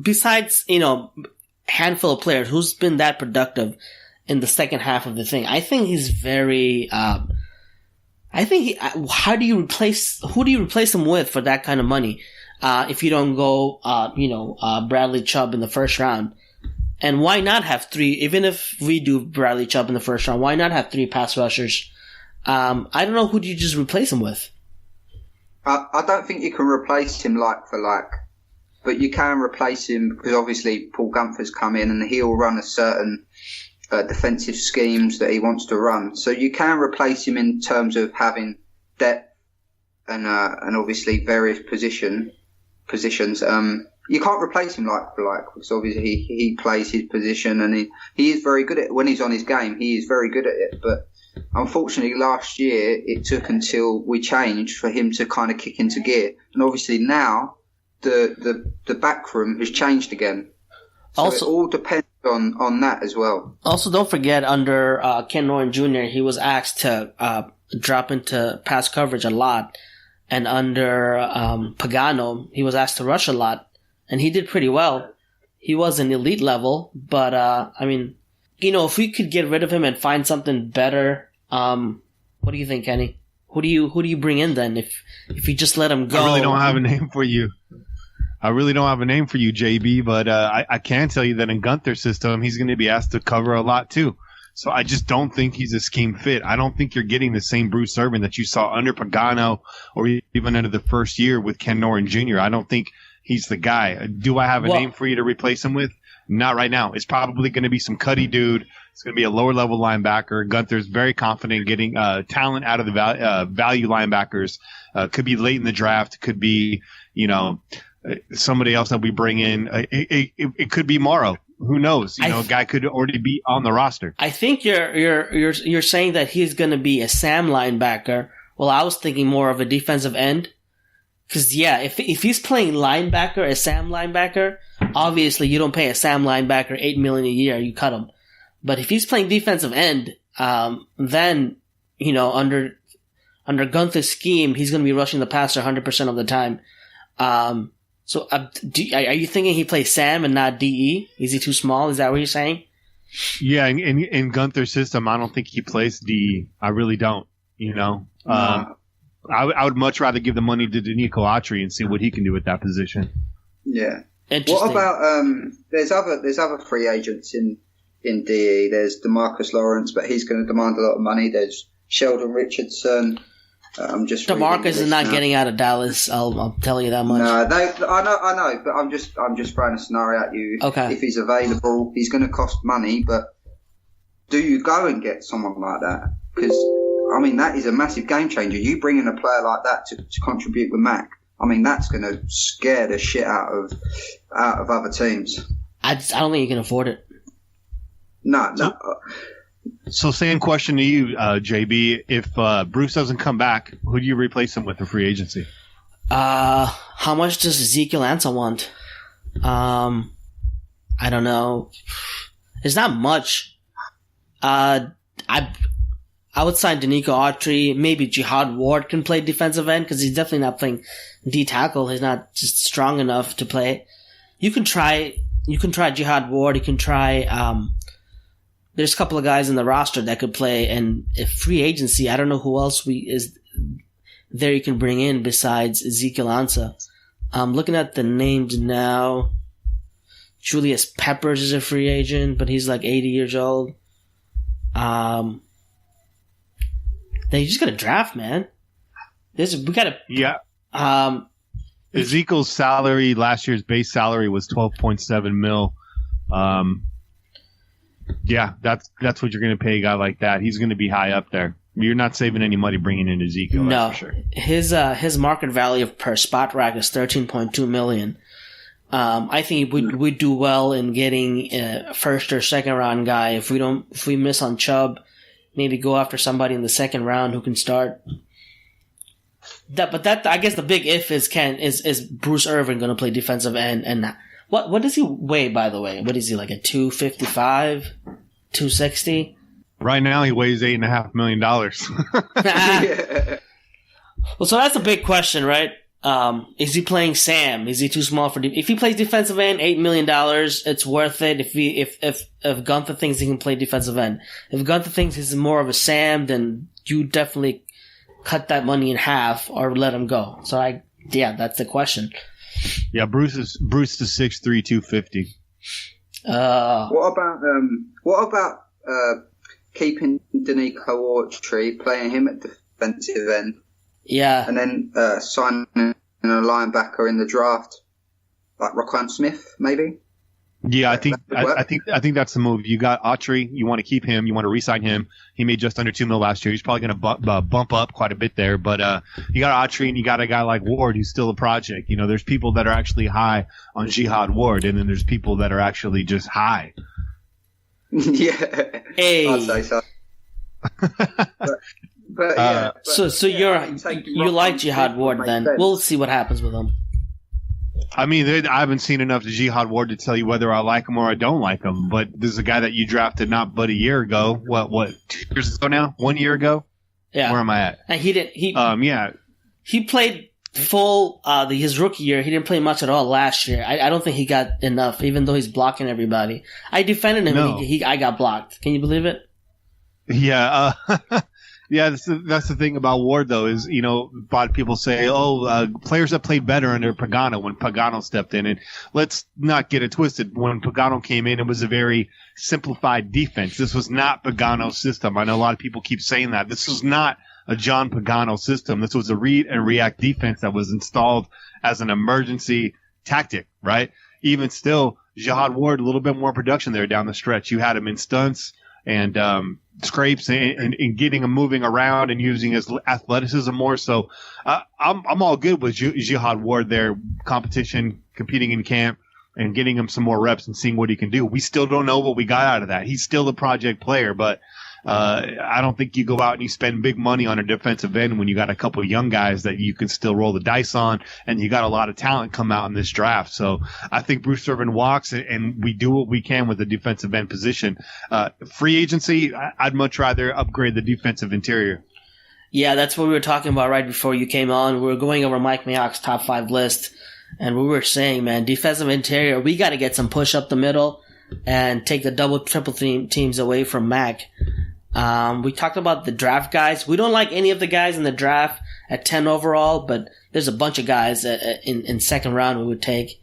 besides, handful of players, who's been that productive in the second half of the thing? I think he's very, who do you replace him with for that kind of money? If you don't go, Bradley Chubb in the first round. And why not have three, even if we do Bradley Chubb in the first round, why not have three pass rushers? I don't know, who do you just replace him with? I don't think you can replace him like for like, but you can replace him because obviously Paul Gunther's come in and he'll run a certain defensive schemes that he wants to run. So you can replace him in terms of having depth and obviously various positions. You can't replace him like for like because obviously he plays his position and he is very good at it. When he's on his game, he is very good at it. But unfortunately, last year it took until we changed for him to kind of kick into gear. And obviously now the back room has changed again. So also, it all depends on that as well. Also, don't forget under Ken Norton Jr., he was asked to drop into pass coverage a lot. And under Pagano, he was asked to rush a lot. And he did pretty well. He was an elite level, but if we could get rid of him and find something better, what do you think, Kenny? Who do you bring in then if you just let him go? I really don't have a name for you. JB, but I can tell you that in Gunther's system, he's going to be asked to cover a lot too. So I just don't think he's a scheme fit. I don't think you're getting the same Bruce Irvin that you saw under Pagano or even under the first year with Ken Norton Jr. I don't think he's the guy. Do I have a name for you to replace him with? Not right now. It's probably going to be some cutty dude. It's going to be a lower level linebacker. Gunther's very confident in getting talent out of the value linebackers. Could be late in the draft. Could be, somebody else that we bring in. It could be Morrow. Who knows? A guy could already be on the roster. I think you're saying that he's going to be a Sam linebacker. Well, I was thinking more of a defensive end. Because, if he's playing linebacker, a Sam linebacker, obviously you don't pay a Sam linebacker $8 million a year, you cut him. But if he's playing defensive end, then, under Gunther's scheme, he's going to be rushing the passer 100% of the time. Are you thinking he plays Sam and not DE? Is he too small? Is that what you're saying? Yeah, in Gunther's system, I don't think he plays DE. I really don't, I would much rather give the money to Danico Autry and see what he can do with that position. Yeah. What about there's other free agents in DE. There's DeMarcus Lawrence, but he's going to demand a lot of money. There's Sheldon Richardson. DeMarcus is not getting out of Dallas. I'll tell you that much. No, I know, but I'm just throwing a scenario at you. Okay. If he's available, he's going to cost money. But do you go and get someone like that? Because that is a massive game changer. You bring in a player like that to contribute with Mac. That's going to scare the shit out of other teams. I don't think you can afford it. No. So same question to you, JB. If Bruce doesn't come back, who do you replace him with for free agency? How much does Ezekiel Ansah want? I don't know. It's not much. I would sign Danico Autry. Maybe Jihad Ward can play defensive end because he's definitely not playing D tackle. He's not just strong enough to play. You can try Jihad Ward. You can try. There's a couple of guys in the roster that could play, and if free agency, I don't know who else is there you can bring in besides Ezekiel Ansah. I'm looking at the names now. Julius Peppers is a free agent, but he's like 80 years old. They just got to draft, man. Yeah. Ezekiel's salary, last year's base salary was $12.7 million. Yeah, that's what you're going to pay a guy like that. He's going to be high up there. You're not saving any money bringing in Ezekiel. No, that's for sure. His market value per spot rack is $13.2 million. I think we'd do well in getting a first or second round guy. If we miss on Chubb, maybe go after somebody in the second round who can start. But I guess the big if is Bruce Irvin going to play defensive end? And what does he weigh, by the way? What is he, like a 255, 260? Right now he weighs $8.5 million. Well, so that's a big question, right? Is he playing Sam? Is he too small for? If he plays defensive end, $8 million, it's worth it. If Gunther thinks he can play defensive end, if Gunther thinks he's more of a Sam, then you definitely cut that money in half or let him go. So that's the question. Yeah, Bruce is 6'3", 250. What about keeping Danico Autry, playing him at defensive end? Yeah. And then signing a linebacker in the draft, like Roquan Smith, maybe? Yeah, I think that's the move. You got Autry, you want to keep him, you want to re-sign him. He made just under $2 million last year. He's probably going to bump up quite a bit there. But you got Autry and you got a guy like Ward who's still a project. You know, there's people that are actually high on Jihad Ward, and then there's people that are actually just high. Yeah. Hey. I'd say so. But yeah. So you like Jihad Ward then? Sense. We'll see what happens with him. I mean, I haven't seen enough to Jihad Ward to tell you whether I like him or I don't like him. But this is a guy that you drafted not but a year ago. What 2 years ago now? 1 year ago? Yeah. Where am I at? And he didn't. Yeah. He played full his rookie year. He didn't play much at all last year. I don't think he got enough, even though he's blocking everybody. I defended him. No. And I got blocked. Can you believe it? Yeah. Yeah, that's the thing about Ward, though, is, you know, a lot of people say, players that played better under Pagano when Pagano stepped in. And let's not get it twisted. When Pagano came in, it was a very simplified defense. This was not Pagano's system. I know a lot of people keep saying that. This was not a John Pagano system. This was a read and react defense that was installed as an emergency tactic, right? Even still, Jihad Ward, a little bit more production there down the stretch. You had him in stunts and scrapes and getting him moving around and using his athleticism more. So I'm all good with Jihad Ward there, competing in camp and getting him some more reps and seeing what he can do. We still don't know what we got out of that. He's still a project player, but I don't think you go out and you spend big money on a defensive end when you got a couple of young guys that you can still roll the dice on, and you got a lot of talent come out in this draft. So I think Bruce Irvin walks, and we do what we can with the defensive end position. Free agency, I'd much rather upgrade the defensive interior. Yeah, that's what we were talking about right before you came on. We were going over Mike Mayock's top 5 list, and we were saying, man, defensive interior, we got to get some push up the middle and take the double, triple teams away from Mac. We talked about the draft guys. We don't like any of the guys in the draft at 10 overall, but there's a bunch of guys in second round we would take.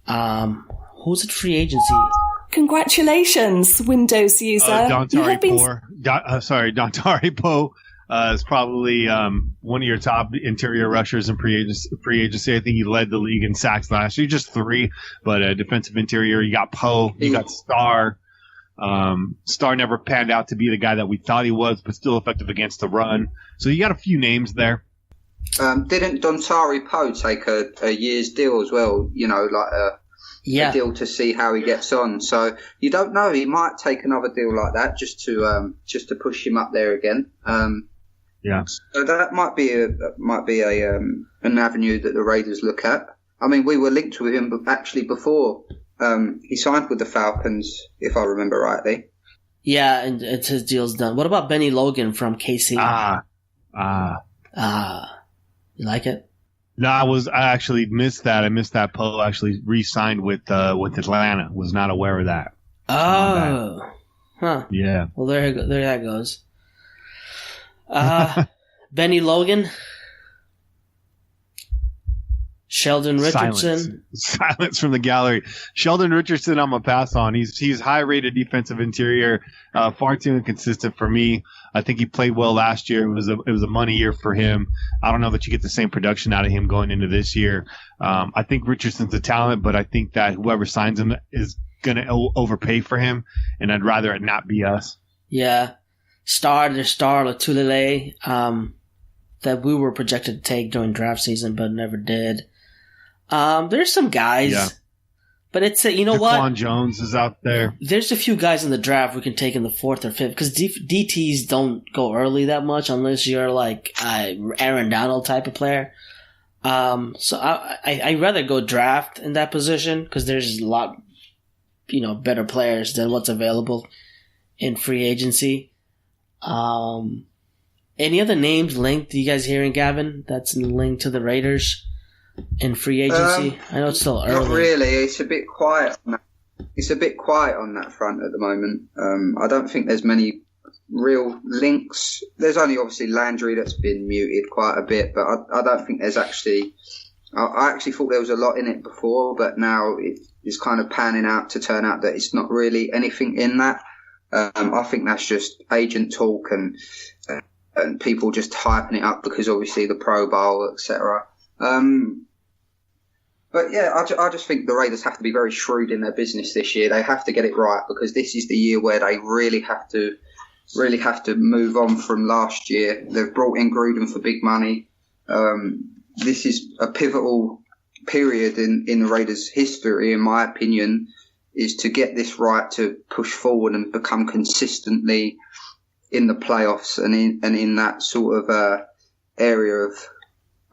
Who's at free agency? Congratulations, Windows user. Dontari Poe is probably one of your top interior rushers in free agency. I think he led the league in sacks last year. Just 3, but defensive interior, you got Poe, you got Starr. Starr never panned out to be the guy that we thought he was, but still effective against the run. So you got a few names there. Didn't Dontari Poe take a year's deal as well? You know, like a deal to see how he gets on. So you don't know. He might take another deal like that just to push him up there again. Yeah. So that might be an avenue that the Raiders look at. I mean, we were linked with him actually before. He signed with the Falcons, if I remember rightly. Yeah, and his deal's done. What about Benny Logan from KC? You like it? No, I actually missed that. I missed that Poe actually re-signed with Atlanta. Was not aware of that. Oh. Huh. Yeah. Well, there that goes. Benny Logan. Sheldon Richardson. Silence from the gallery. Sheldon Richardson, I'm a pass on. He's high rated defensive interior, far too inconsistent for me. I think he played well last year. It was a money year for him. I don't know that you get the same production out of him going into this year. I think Richardson's a talent, but I think that whoever signs him is going to overpay for him, and I'd rather it not be us. Yeah. Star Latulele, that we were projected to take during draft season, but never did. There's some guys, but it's you know what? Daquan Jones is out there. There's a few guys in the draft we can take in the 4th or 5th because DTs don't go early that much unless you're like Aaron Donald type of player. So I'd rather go draft in that position because there's a lot, better players than what's available in free agency. Any other names linked? You guys hearing, Gavin? That's linked to the Raiders. in free agency? I know it's still early. Not really. It's a bit quiet. It's a bit quiet on that front at the moment. I don't think there's many real links. There's only obviously Landry that's been muted quite a bit, but I don't think there's actually. I actually thought there was a lot in it before, but now it's kind of panning out to turn out that it's not really anything in that. I think that's just agent talk and people just hyping it up because obviously the Pro Bowl, etc. But yeah, I just think the Raiders have to be very shrewd in their business this year. They have to get it right because this is the year where they really have to move on from last year. They've brought in Gruden for big money. This is a pivotal period in the Raiders' history, in my opinion, is to get this right, to push forward and become consistently in the playoffs and in that sort of area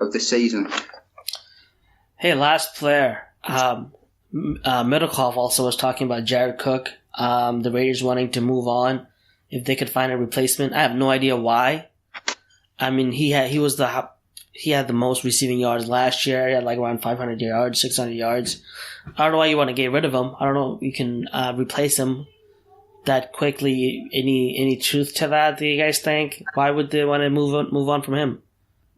of the season. Hey, last player. Middlecoff also was talking about Jared Cook. The Raiders wanting to move on if they could find a replacement. I have no idea why. I mean, he had the most receiving yards last year. He had like around 500 yards, 600 yards. I don't know why you want to get rid of him. I don't know if you can replace him that quickly. Any truth to that? Do you guys think? Why would they want to move on from him?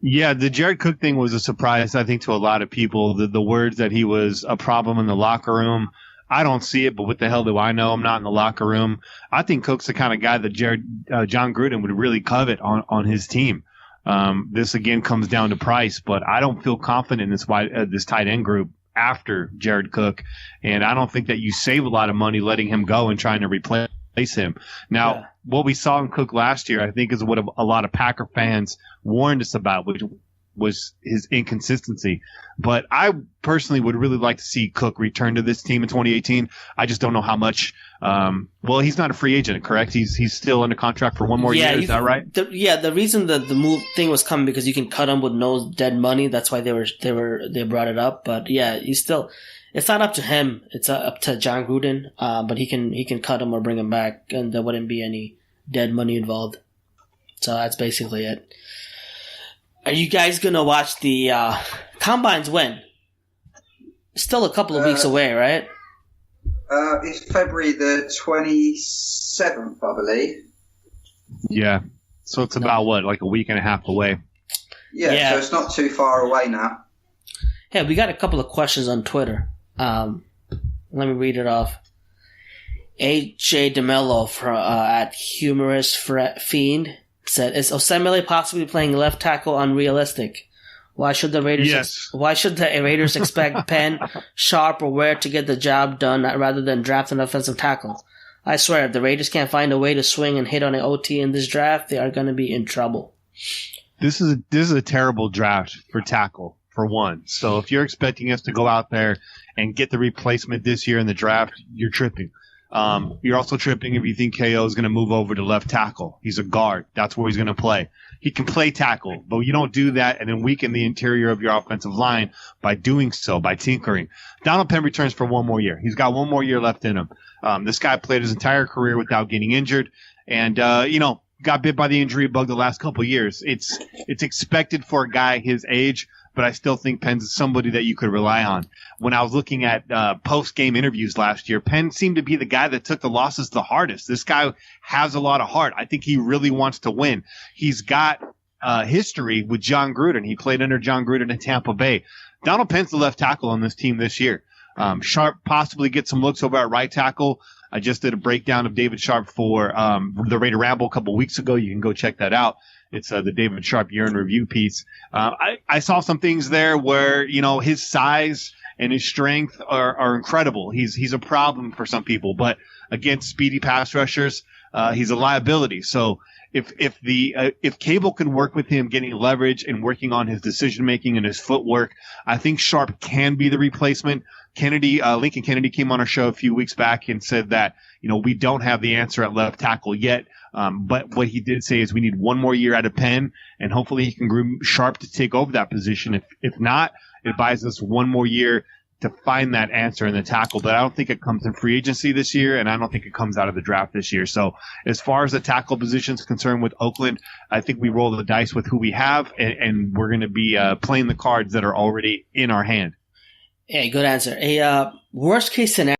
Yeah, the Jared Cook thing was a surprise, I think, to a lot of people. The words that he was a problem in the locker room, I don't see it, but what the hell do I know? I'm not in the locker room. I think Cook's the kind of guy that John Gruden would really covet on his team. This again comes down to price, but I don't feel confident in this tight end group after Jared Cook, and I don't think that you save a lot of money letting him go and trying to replace him. Now, What we saw in Cook last year, I think, is what a lot of Packer fans warned us about, which was his inconsistency. But I personally would really like to see Cook return to this team in 2018. I just don't know how much. Well, he's not a free agent, correct? He's still under contract for one more year. Is that right? The reason that the move thing was coming because you can cut him with no dead money. That's why they brought it up. But yeah, he's still. It's not up to him. It's up to John Gruden. But he can cut him or bring him back, and there wouldn't be any dead money involved. So that's basically it. Are you guys gonna watch the Combines when? Still a couple of weeks away, right? It's February the 27th, I believe. Yeah. So it's about like a week and a half away. Yeah. So it's not too far away now. Yeah, we got a couple of questions on Twitter. Let me read it off. AJ DeMello at Humorous Fiend said, "Is Osemele possibly playing left tackle unrealistic? Why should the Raiders? Yes. Why should the Raiders expect Penn, Sharp, or Ware to get the job done rather than draft an offensive tackle? I swear, if the Raiders can't find a way to swing and hit on an OT in this draft, they are going to be in trouble." This is a terrible draft for tackle, for one. So if you're expecting us to go out there and get the replacement this year in the draft, you're tripping. You're also tripping if you think KO is going to move over to left tackle. He's a guard. That's where he's going to play. He can play tackle, but you don't do that and then weaken the interior of your offensive line by doing so, by tinkering. Donald Penn returns for one more year. He's got one more year left in him. This guy played his entire career without getting injured and, got bit by the injury bug the last couple of years. It's expected for a guy his age, but I still think Penn's somebody that you could rely on. When I was looking at post-game interviews last year, Penn seemed to be the guy that took the losses the hardest. This guy has a lot of heart. I think he really wants to win. He's got history with John Gruden. He played under John Gruden in Tampa Bay. Donald Penn's the left tackle on this team this year. Sharp possibly gets some looks over at right tackle. I just did a breakdown of David Sharp for the Raider Ramble a couple weeks ago. You can go check that out. It's the David Sharp year in review piece. I saw some things there where, his size and his strength are incredible. He's a problem for some people, but against speedy pass rushers, he's a liability. So if Cable can work with him getting leverage and working on his decision making and his footwork, I think Sharp can be the replacement. Lincoln Kennedy came on our show a few weeks back and said that, we don't have the answer at left tackle yet. But what he did say is we need one more year out of Penn, and hopefully he can groom Sharp to take over that position. If not, it buys us one more year to find that answer in the tackle, but I don't think it comes in free agency this year, and I don't think it comes out of the draft this year. So as far as the tackle position is concerned with Oakland, I think we roll the dice with who we have, and we're going to be playing the cards that are already in our hand. Hey, good answer. A worst case scenario